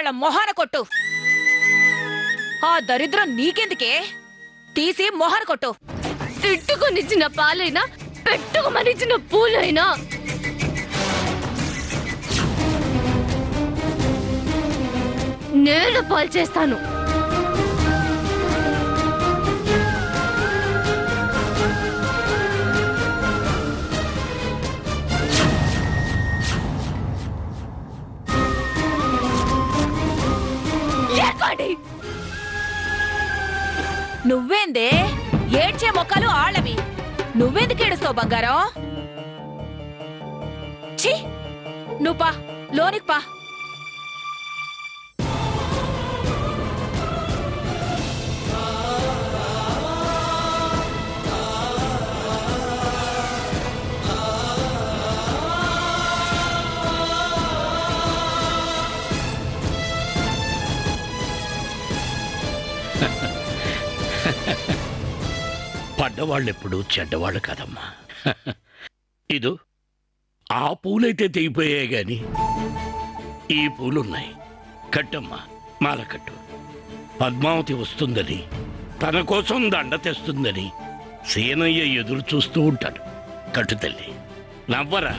వాళ్ళ మొహాన కొట్టు. ఆ దరిద్రం నీకెందుకే? తీసి మొహాన కొట్టు. తిట్టుకొనిచ్చిన పాలైనా పెట్టుకోమనిచ్చిన పూలైనా నేల పాలు చేస్తాను. నువ్వేందే? ఏడ్చే మొక్కలు ఆళ్ళవి. నువ్వెందుకు ఏడుస్తావు బంగారం? ఛీ, నువ్వు పా, లోనికి పా. పడ్డవాళ్ళెప్పుడు చెడ్డవాళ్ళు కాదమ్మా. ఇదో ఆ పూలైతే తెగిపోయాయి గాని ఈ పూలున్నాయి. కట్టమ్మా, మాల కట్టు. పద్మావతి వస్తుందని, తన కోసం దండ తెస్తుందని సీనయ్య ఎదురు చూస్తూ ఉంటాడు. కట్టు తల్లి, నవ్వరా.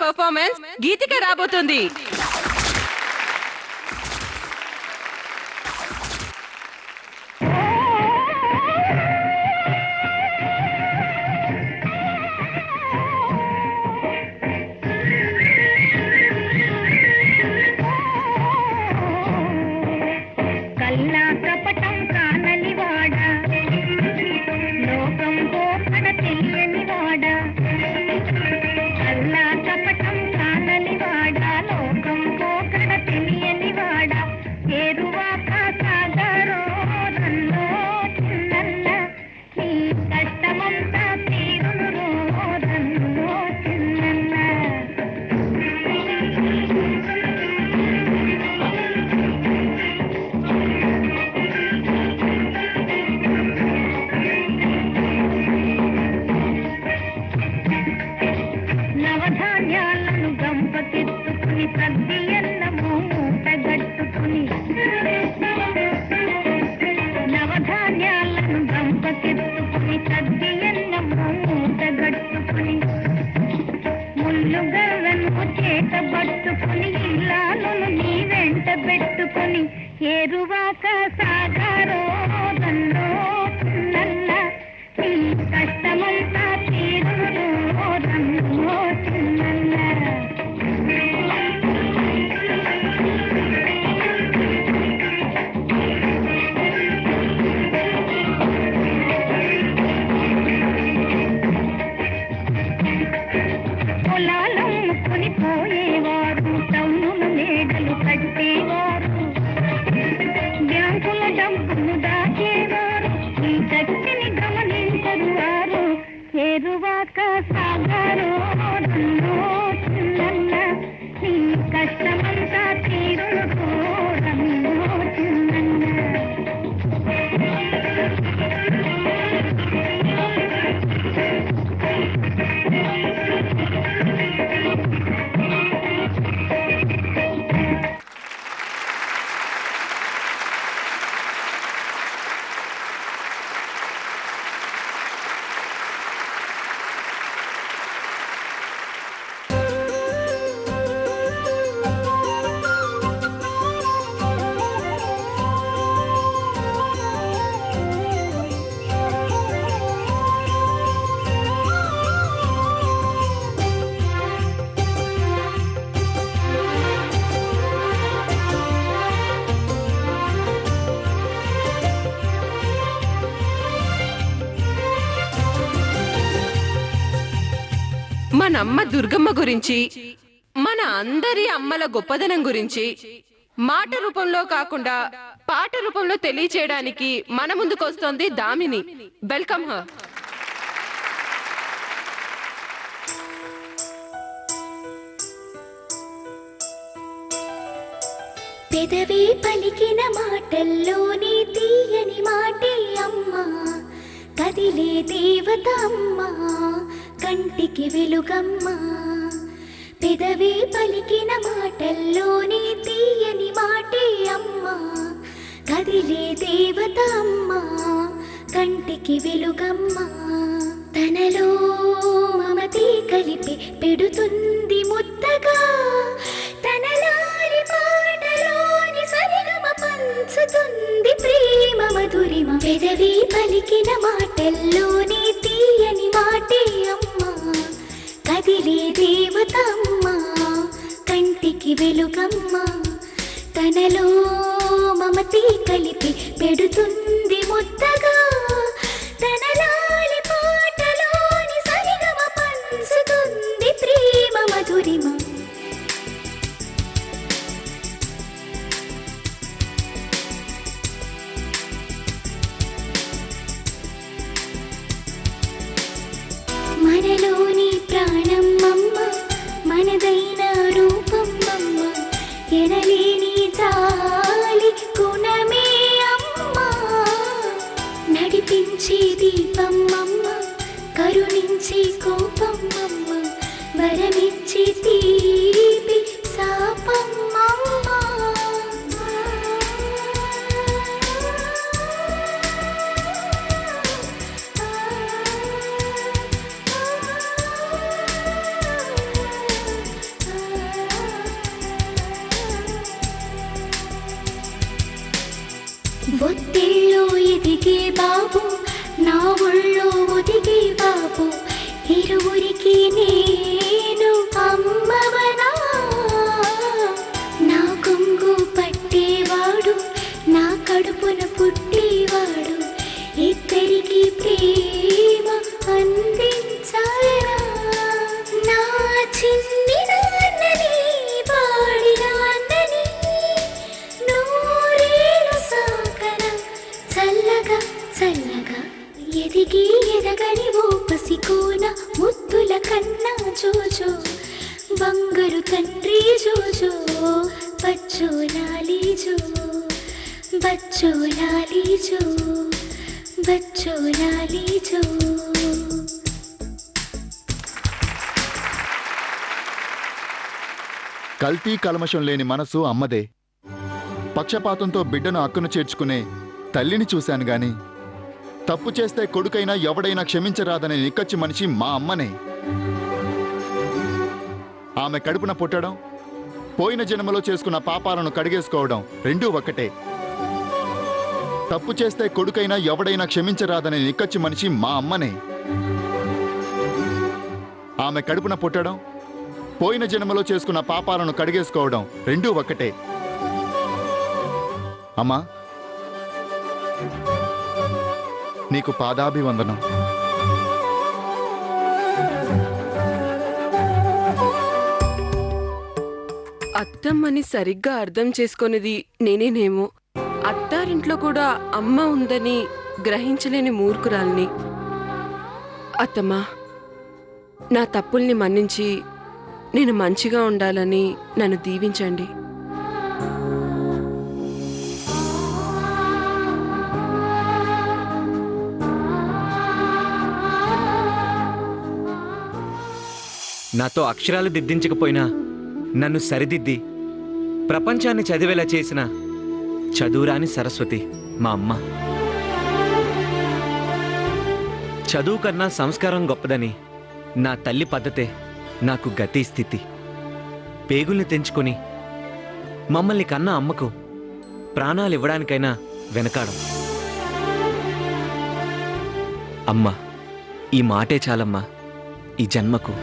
పర్ఫార్మెన్స్ గీతిక రాబోతుంది. మన అమ్మ దుర్గమ్మ గురించి, మన అందరి అమ్మల గొప్పదనం గురించి మాట రూపంలో కాకుండా పాట రూపంలో తెలియచేయడానికి మన ముందుకు వస్తోంది దామిని. Welcome her. పెదవి పలికిన మాటల్లోని తీయని మాటే అమ్మా, కదిలే దేవత అమ్మా, కంటికి వెలుగమ్మా. పెదవి పలికిన మాటల్లోని తీయని మాటే అమ్మా, కదిలే దేవత అమ్మా, కంటికి వెలుగమ్మా. తనలో మమతే కలిపి పెడుతుంది ముద్దగా, తనలాలి పాటలోని సరిగమ పంచుతుంది ప్రేమ మధురిమ. పెదవి పలికిన మాటల్లోని తీయని మాటే అమ్మా, కదిలే దేవత అమ్మా, కంటికి వెలుగమ్మా. తనలో మమతే కలిపి పెడుతుంది ముద్దగా, తనలాలి పాటలోని సరిగమ పంచుతుంది ప్రేమ మధురిమ. మనలోని ప్రాణమ్మమ్మ, మనదైన రూపమ్మమ్మ, ఎనలేని జాలి గుణమే అమ్మ. నడిపించే దీపమ్మమ్మ, కరుణించే కోపమ్మమ్మ, వరమిచ్చే తీపి శాపమ్మమ్మ. ఒత్తిళ్ళు ఎదిగే బాబు నా ఒళ్ళో ఒదిగే బాబు ఇరువురికి నేను అమ్మవనా నా కొంగు పట్టేవాడు నా కడుపున పుట్టేవాడు ఇద్దరికి ప్రేమ అందించాలనా నా చిన్ని నాన్నని బాడి నాన్నని నూరేళ్ళు సాకన చల్లగా చల్లగా ఎదిగి ఎదగని ఓ పసికోన ముద్దుల కన్నా జోజో బంగారు తండ్రి జోజో బచ్చో లాలి జో బచ్చో లాలి జో బచ్చో లాలి జో. కల్తీ కల్మషం లేని మనసు అమ్మదే. పక్షపాతంతో బిడ్డను అక్కును చేర్చుకునే తల్లిని చూశాను గాని తప్పు చేస్తే కొడుకైనా ఎవడైనా క్షమించరాదనే నిక్కచ్చి మనిషి మా అమ్మనే. ఆమె కడుపున పుట్టడం, పోయిన జన్మలో చేసుకున్న పాపాలను కడిగేసుకోవడం రెండూ ఒకటే. తప్పు చేస్తే కొడుకైనా ఎవడైనా క్షమించరాదనే నిక్కచ్చి మనిషి మా అమ్మనే. ఆమె కడుపున పుట్టడం, పోయిన జన్మలో చేసుకున్న పాపాలను కడిగేసుకోవడం రెండూ ఒకటే. అమ్మా, నీకు పాదాభివందనం. అత్తమ్మని సరిగ్గా అర్థం చేసుకునేది నేనేనేమో. అత్తారింట్లో కూడా అమ్మ ఉందని గ్రహించలేని మూర్ఖురాల్ని. అత్తమ్మా, నా తప్పుల్ని మన్నించి నేను మంచిగా ఉండాలని నన్ను దీవించండి. నాతో అక్షరాలు దిద్దించకపోయినా నన్ను సరిదిద్ది ప్రపంచాన్ని చదివేలా చేసిన చదువురాని సరస్వతి మా అమ్మ. చదువు కన్నా సంస్కారం గొప్పదని నా తల్లి పద్ధతే నాకు గతి స్థితి. పేగుల్ని తెంచుకొని మమ్మల్ని కన్నా అమ్మకు ప్రాణాలు ఇవ్వడానికైనా వెనకాడం. అమ్మ, ఈ మాటే చాలమ్మా ఈ జన్మకు.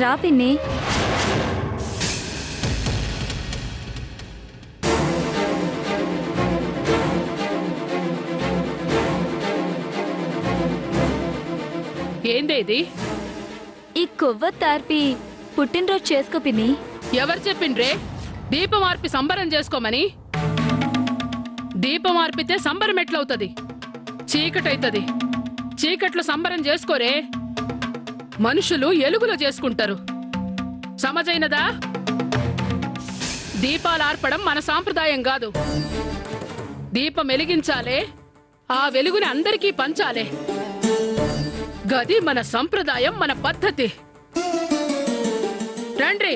రా పిన్ని. ఏందేది? ఈ కొవ్వొత్తార్పి పుట్టినరోజు చేసుకో పిన్ని. ఎవరు చెప్పిండ్రే దీపం ఆర్పి సంబరం చేసుకోమని? దీపం ఆర్పితే సంబరం ఎట్లవుతుంది? చీకటైతది. చీకట్లో సంబరం చేసుకోరే. మనుషులు ఎలుగులో చేసుకుంటారు. సమజైనదా? దీపాలు ఆర్పడం మన సాంప్రదాయం కాదు. దీపం వెలిగించాలే, ఆ వెలుగుని అందరికీ పంచాలే. గది మన సంప్రదాయం, మన పద్ధతి. రండి.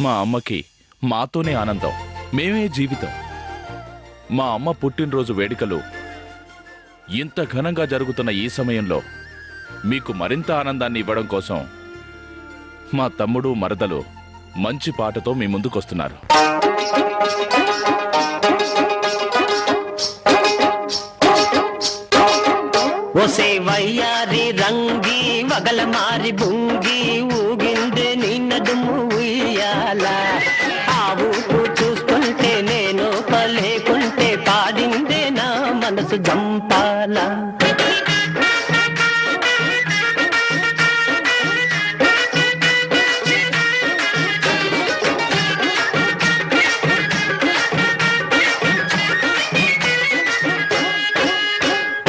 మా అమ్మకి మాతోనే ఆనందం, మేమే జీవితం. మా అమ్మ పుట్టినరోజు వేడుకలు ఇంత ఘనంగా జరుగుతున్న ఈ సమయంలో మీకు మరింత ఆనందాన్ని ఇవ్వడం కోసం మా తమ్ముడు మరదలు మంచి పాటతో మీ ముందుకొస్తున్నారు. ఒసే వయ్యారి రంగి వగల మారి బుంగి ఊగిందే నిన్నదుము ఉయ్యాల. జంపాల.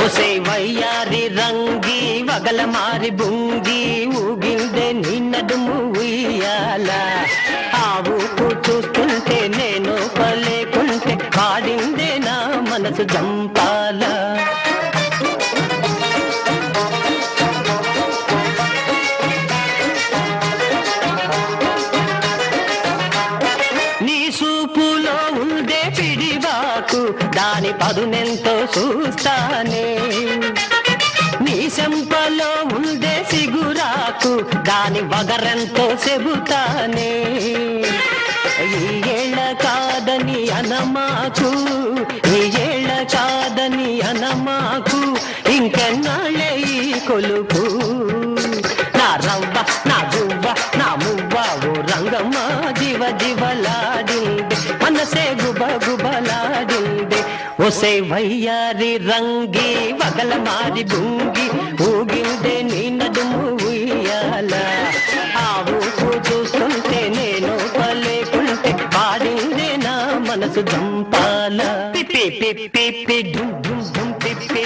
ఒసే వయ్యారి రంగి వగల మారి బుంగి ఊగిందే నీ నడుము ఉయ్యాల. ఆ ఊపు చూస్తుంటే నేను పలేకుంటే పాడిందే నా మనసు జంపాల. నీ సూపులో ఉండే పిడివాకు దాని పదునెంతో చూస్తానే. నీ చెంపలో ఉండే సిగురాకు దాని వగరెంతో చెబుతానే. ఈ ఏళ్ళ కాదని అనమాకు, ఈ ఏళ్ళ కాదని అనమాకు, ఇంకెన్నాళ్ళే ఈ కొలుపు. నా రవ్వ నా గువ్వ నా మువ్వ ఓ రంగమ్మ జీవ జీవలాడిందే మనసే గుబ గుబలాడిందే. ఒసే వయ్యారి రంగి వగల మారి బుంగి ఊగిందే నీ నడుము ఉయ్యాల. ఆ ఊపు చూస్తుంటే నేను పలేకుంటే పాడిందే నా మనసు జంపాల. పిప్పి పిప్పి డుమ్ డుమ్ డుమ్ పిప్పి